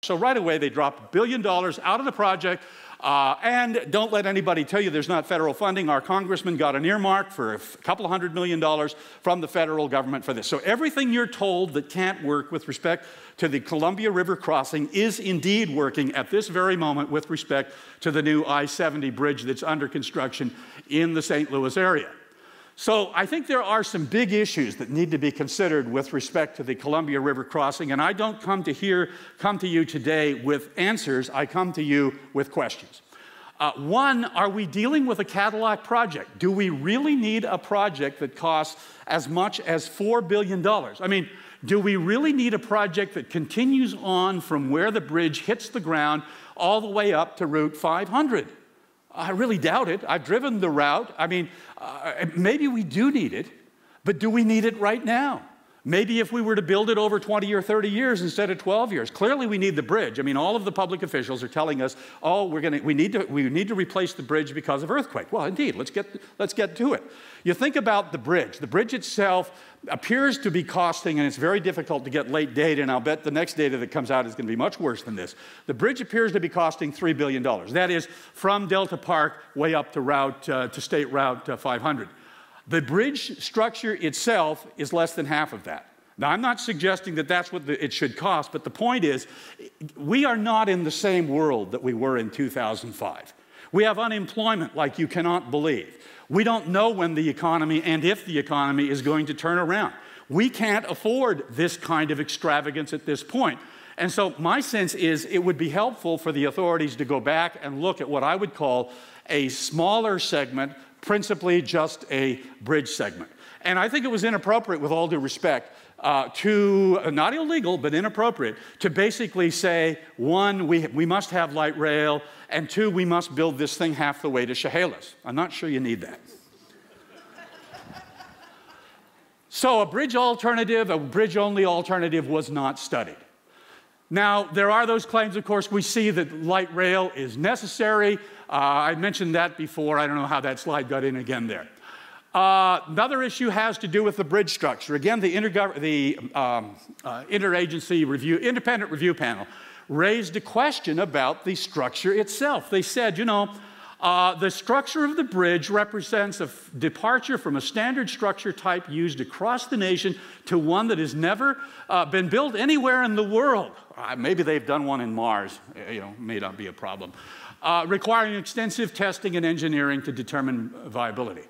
So right away, they dropped $1 billion out of the project. And don't let anybody tell you there's not federal funding. Our congressman got an earmark for a couple of $100 million from the federal government for this. So everything you're told that can't work with respect to the Columbia River crossing is indeed working at this very moment with respect to the new I-70 bridge that's under construction in the St. Louis area. So I think there are some big issues that need to be considered with respect to the Columbia River crossing, and I don't come to you today with answers. I come to you with questions. One, are we dealing with a Cadillac project? Do we really need a project that costs as much as $4 billion? I mean, do we really need a project that continues on from where the bridge hits the ground all the way up to Route 500? I really doubt it. I've driven the route. I mean, maybe we do need it, but do we need it right now? Maybe if we were to build it over 20 or 30 years instead of 12 years. Clearly, we need the bridge. I mean, all of the public officials are telling us, oh, we need to replace the bridge because of earthquake. Well, indeed, let's get to it. You think about the bridge. The bridge itself appears to be costing, and it's very difficult to get late data, and I'll bet the next data that comes out is going to be much worse than this. The bridge appears to be costing $3 billion. That is from Delta Park way up to State Route 500. The bridge structure itself is less than half of that. Now, I'm not suggesting that that's what it should cost, but the point is, we are not in the same world that we were in 2005. We have unemployment like you cannot believe. We don't know when the economy and if the economy is going to turn around. We can't afford this kind of extravagance at this point. And so my sense is it would be helpful for the authorities to go back and look at what I would call a smaller segment, principally just a bridge segment. And I think it was inappropriate, with all due respect, not illegal, but inappropriate, to basically say, one, we must have light rail, and two, we must build this thing half the way to Chehalis. I'm not sure you need that. So a bridge-only alternative was not studied. Now, there are those claims, of course. We see that light rail is necessary. I mentioned that before. I don't know how that slide got in again there. Another issue has to do with the bridge structure. Again, the independent review panel raised a question about the structure itself. They said, you know, the structure of the bridge represents a departure from a standard structure type used across the nation to one that has never been built anywhere in the world. Maybe they've done one in Mars, you know, may not be a problem. Requiring extensive testing and engineering to determine viability.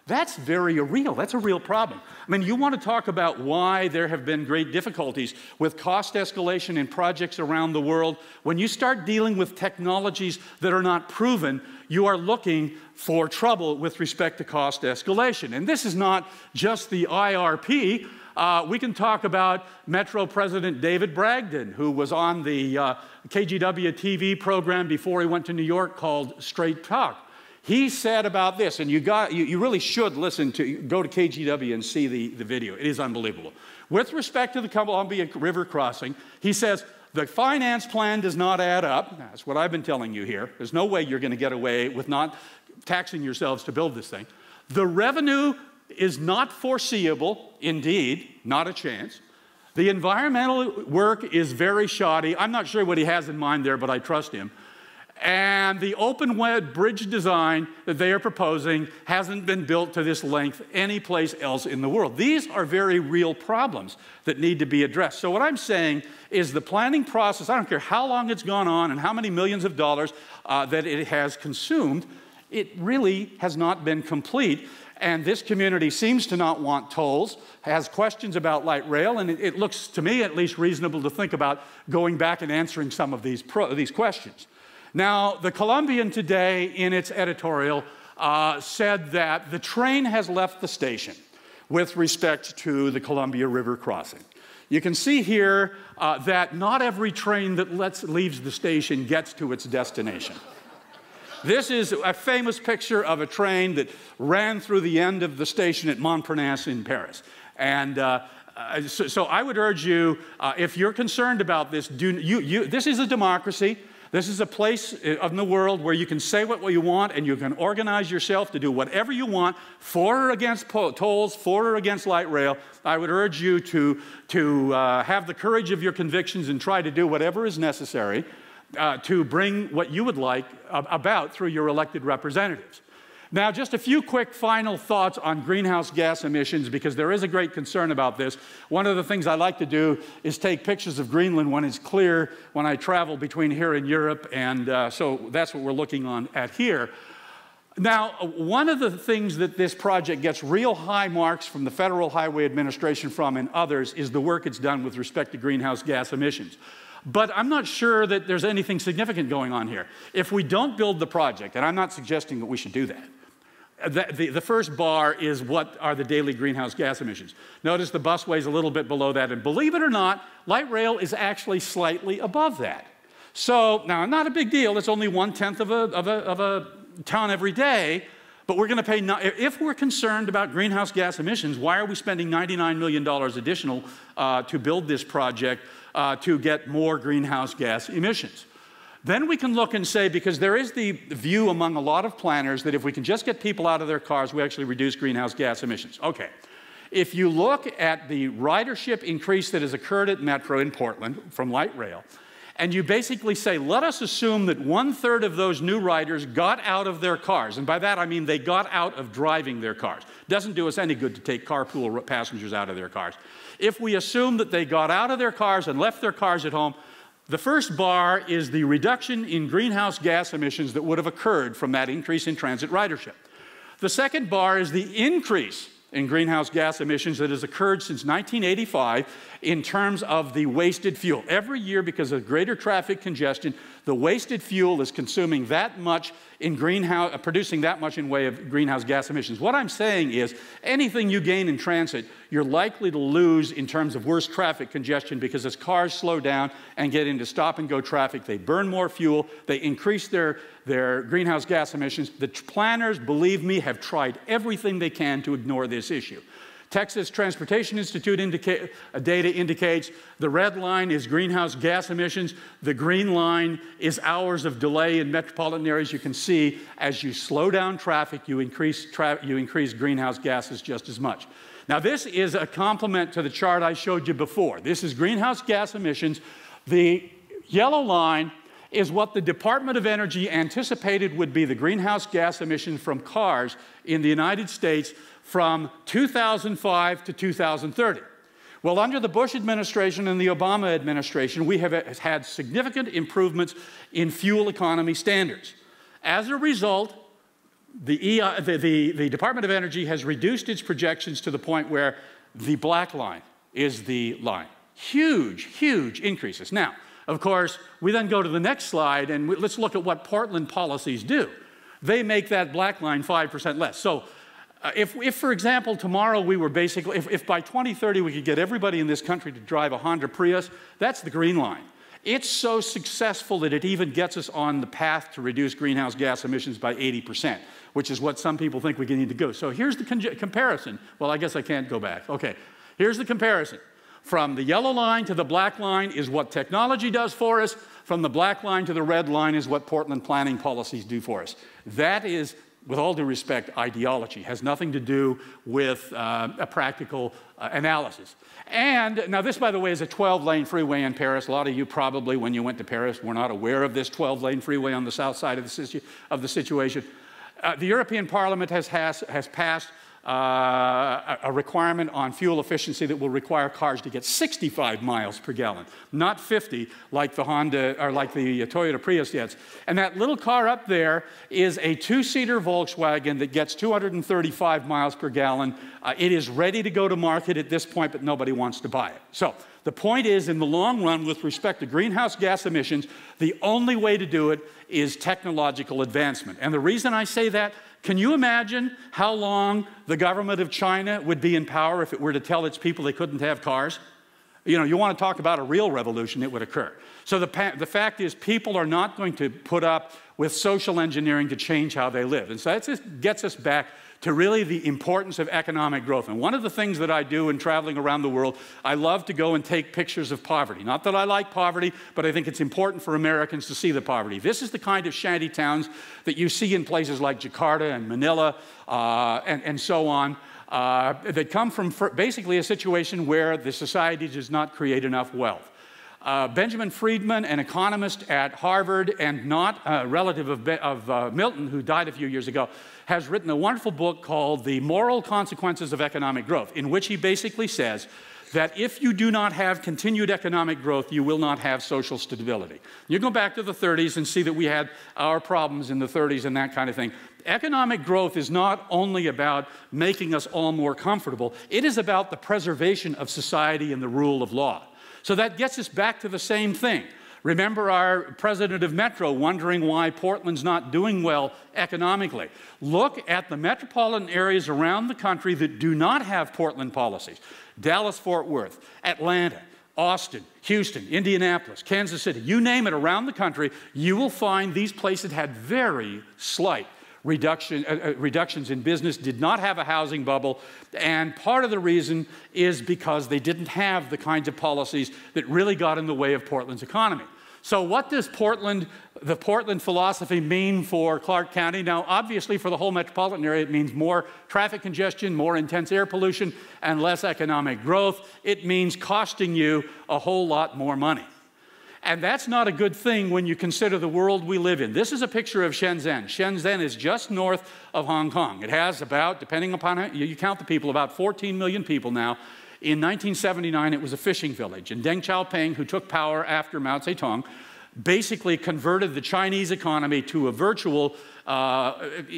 That's very real. That's a real problem. I mean, you want to talk about why there have been great difficulties with cost escalation in projects around the world. When you start dealing with technologies that are not proven, you are looking for trouble with respect to cost escalation. And this is not just the IRP. We can talk about Metro President David Bragdon, who was on the KGW TV program before he went to New York called Straight Talk. He said about this, and you really should go to KGW and see the video. It is unbelievable. With respect to the Columbia River crossing, he says, the finance plan does not add up. That's what I've been telling you here. There's no way you're going to get away with not taxing yourselves to build this thing. The revenue is not foreseeable, indeed, not a chance. The environmental work is very shoddy. I'm not sure what he has in mind there, but I trust him. And the open web bridge design that they are proposing hasn't been built to this length anyplace else in the world. These are very real problems that need to be addressed. So what I'm saying is the planning process, I don't care how long it's gone on and how many millions of dollars that it has consumed, it really has not been complete. And this community seems to not want tolls, has questions about light rail, and it looks to me at least reasonable to think about going back and answering some of these questions. Now, the Columbian today, in its editorial, said that the train has left the station with respect to the Columbia River crossing. You can see here that not every train that leaves the station gets to its destination. This is a famous picture of a train that ran through the end of the station at Montparnasse in Paris. And so I would urge you, if you're concerned about this, this is a democracy. This is a place in the world where you can say what you want and you can organize yourself to do whatever you want, for or against tolls, for or against light rail. I would urge you to have the courage of your convictions and try to do whatever is necessary to bring what you would like about through your elected representatives. Now, just a few quick final thoughts on greenhouse gas emissions, because there is a great concern about this. One of the things I like to do is take pictures of Greenland when it's clear when I travel between here and Europe, and so that's what we're looking at here. Now, one of the things that this project gets real high marks from the Federal Highway Administration from and others is the work it's done with respect to greenhouse gas emissions. But I'm not sure that there's anything significant going on here. If we don't build the project, and I'm not suggesting that we should do that, the first bar is what are the daily greenhouse gas emissions. Notice the busway's a little bit below that, and believe it or not, light rail is actually slightly above that. So, now, not a big deal. It's only 1/10 of a ton every day, but we're going to pay, if we're concerned about greenhouse gas emissions, why are we spending $99 million additional to build this project to get more greenhouse gas emissions? Then we can look and say, because there is the view among a lot of planners that if we can just get people out of their cars, we actually reduce greenhouse gas emissions. Okay. If you look at the ridership increase that has occurred at Metro in Portland from light rail, and you basically say, let us assume that 1/3 of those new riders got out of their cars. And by that, I mean they got out of driving their cars. Doesn't do us any good to take carpool passengers out of their cars. If we assume that they got out of their cars and left their cars at home, the first bar is the reduction in greenhouse gas emissions that would have occurred from that increase in transit ridership. The second bar is the increase in greenhouse gas emissions that has occurred since 1985 in terms of the wasted fuel. Every year, because of greater traffic congestion, the wasted fuel is consuming that much in producing that much in way of greenhouse gas emissions. What I'm saying is, anything you gain in transit, you're likely to lose in terms of worse traffic congestion, because as cars slow down and get into stop-and-go traffic, they burn more fuel, they increase their greenhouse gas emissions. The planners, believe me, have tried everything they can to ignore this issue. Texas Transportation Institute data indicates the red line is greenhouse gas emissions. The green line is hours of delay in metropolitan areas. You can see as you slow down traffic, you increase greenhouse gases just as much. Now, this is a complement to the chart I showed you before. This is greenhouse gas emissions. The yellow line is what the Department of Energy anticipated would be the greenhouse gas emissions from cars in the United States from 2005 to 2030. Well, under the Bush administration and the Obama administration, we have had significant improvements in fuel economy standards. As a result, the Department of Energy has reduced its projections to the point where the black line is the line. Huge, huge increases. Now, of course, we then go to the next slide, and let's look at what Portland policies do. They make that black line 5% less. So if, for example, tomorrow we were basically, if by 2030 we could get everybody in this country to drive a Honda Prius, that's the green line. It's so successful that it even gets us on the path to reduce greenhouse gas emissions by 80%, which is what some people think we need to go. So here's the comparison. Well, I guess I can't go back. Okay, here's the comparison. From the yellow line to the black line is what technology does for us. From the black line to the red line is what Portland planning policies do for us. That is, with all due respect, ideology. It has nothing to do with a practical analysis. And now this, by the way, is a 12-lane freeway in Paris. A lot of you probably, when you went to Paris, were not aware of this 12-lane freeway on the south side of the situation. The European Parliament has passed a requirement on fuel efficiency that will require cars to get 65 miles per gallon, not 50 like the Honda or like the Toyota Prius gets. And that little car up there is a 2-seater Volkswagen that gets 235 miles per gallon. It is ready to go to market at this point, but nobody wants to buy it. So the point is, in the long run, with respect to greenhouse gas emissions, the only way to do it is technological advancement. And the reason I say that, can you imagine how long the government of China would be in power if it were to tell its people they couldn't have cars? You know, you want to talk about a real revolution, it would occur. So the fact is, people are not going to put up with social engineering to change how they live. And so that just gets us back to really the importance of economic growth. And one of the things that I do in traveling around the world, I love to go and take pictures of poverty. Not that I like poverty, but I think it's important for Americans to see the poverty. This is the kind of shanty towns that you see in places like Jakarta and Manila and so on, that come from basically a situation where the society does not create enough wealth. Benjamin Friedman, an economist at Harvard and not a relative of Milton, who died a few years ago, has written a wonderful book called The Moral Consequences of Economic Growth, in which he basically says that if you do not have continued economic growth, you will not have social stability. You go back to the 30s and see that we had our problems in the 30s and that kind of thing. Economic growth is not only about making us all more comfortable, it is about the preservation of society and the rule of law. So that gets us back to the same thing. Remember our president of Metro wondering why Portland's not doing well economically. Look at the metropolitan areas around the country that do not have Portland policies. Dallas-Fort Worth, Atlanta, Austin, Houston, Indianapolis, Kansas City, you name it around the country, you will find these places had very slight reductions in business, did not have a housing bubble, and part of the reason is because they didn't have the kinds of policies that really got in the way of Portland's economy. So what does the Portland philosophy mean for Clark County? Now, obviously, for the whole metropolitan area, it means more traffic congestion, more intense air pollution, and less economic growth. It means costing you a whole lot more money. And that's not a good thing when you consider the world we live in. This is a picture of Shenzhen. Shenzhen is just north of Hong Kong. It has about, depending upon how you count the people, about 14 million people now. In 1979, it was a fishing village. And Deng Xiaoping, who took power after Mao Zedong, basically converted the Chinese economy to a virtual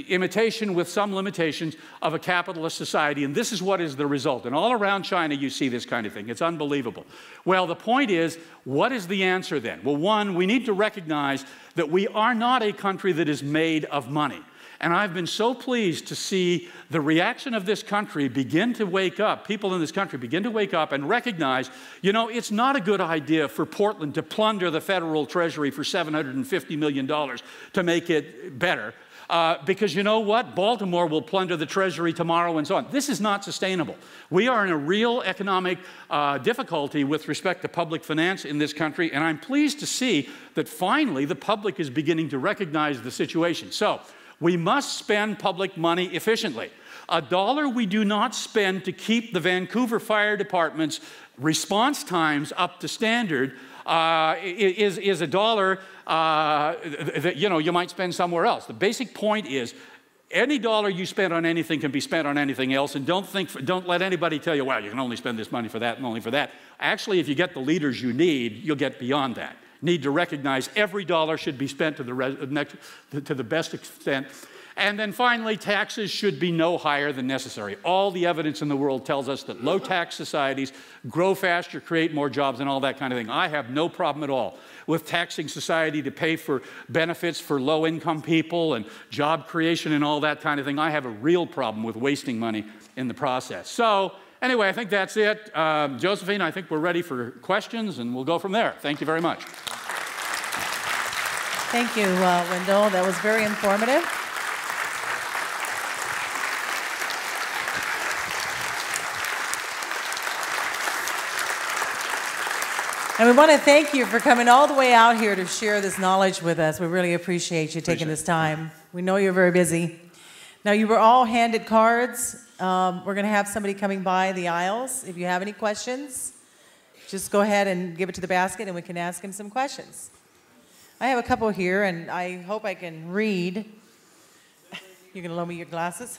imitation with some limitations of a capitalist society. And this is what is the result. And all around China, you see this kind of thing. It's unbelievable. Well, the point is, what is the answer then? Well, one, we need to recognize that we are not a country that is made of money. And I've been so pleased to see the reaction of this country begin to wake up, people in this country begin to wake up and recognize, you know, it's not a good idea for Portland to plunder the federal treasury for $750 million to make it better. Because you know what? Baltimore will plunder the treasury tomorrow and so on. This is not sustainable. We are in a real economic difficulty with respect to public finance in this country, and I'm pleased to see that finally the public is beginning to recognize the situation. So we must spend public money efficiently. A dollar we do not spend to keep the Vancouver Fire Department's response times up to standard is a dollar that you might spend somewhere else. The basic point is any dollar you spend on anything can be spent on anything else, and don't let anybody tell you, well, you can only spend this money for that and only for that. Actually, if you get the leaders you need, you'll get beyond that. Need to recognize every dollar should be spent to the best extent. And then finally, taxes should be no higher than necessary. All the evidence in the world tells us that low-tax societies grow faster, create more jobs, and all that kind of thing. I have no problem at all with taxing society to pay for benefits for low-income people and job creation and all that kind of thing. I have a real problem with wasting money in the process. So anyway, I think that's it. Josephine, I think we're ready for questions, and we'll go from there. Thank you very much. Thank you, Wendell. That was very informative. And we want to thank you for coming all the way out here to share this knowledge with us. We really appreciate you taking this time. We know you're very busy. Now, you were all handed cards. We're going to have somebody coming by the aisles. If you have any questions, just go ahead and give it to the basket, and we can ask him some questions. I have a couple here, and I hope I can read. You're going to loan me your glasses?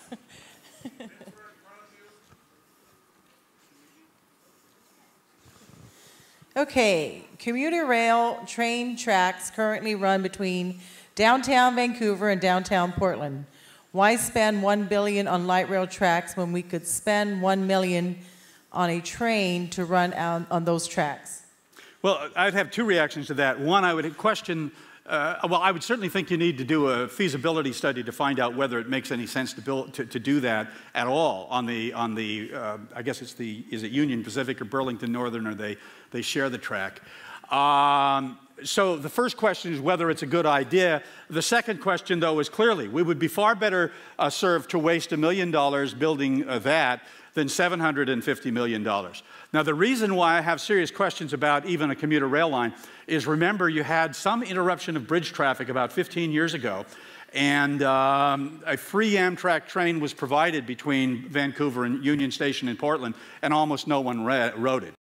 Okay, commuter rail train tracks currently run between downtown Vancouver and downtown Portland. Why spend $1 billion on light rail tracks when we could spend $1 million on a train to run on those tracks? Well, I'd have two reactions to that. One, I would question, well, I would certainly think you need to do a feasibility study to find out whether it makes any sense to do that at all on the I guess it's is it Union Pacific or Burlington Northern, or they share the track. So the first question is whether it's a good idea. The second question, though, is clearly we would be far better served to waste $1 million building that than $750 million. Now, the reason why I have serious questions about even a commuter rail line is, remember, you had some interruption of bridge traffic about 15 years ago, and a free Amtrak train was provided between Vancouver and Union Station in Portland, and almost no one rode it.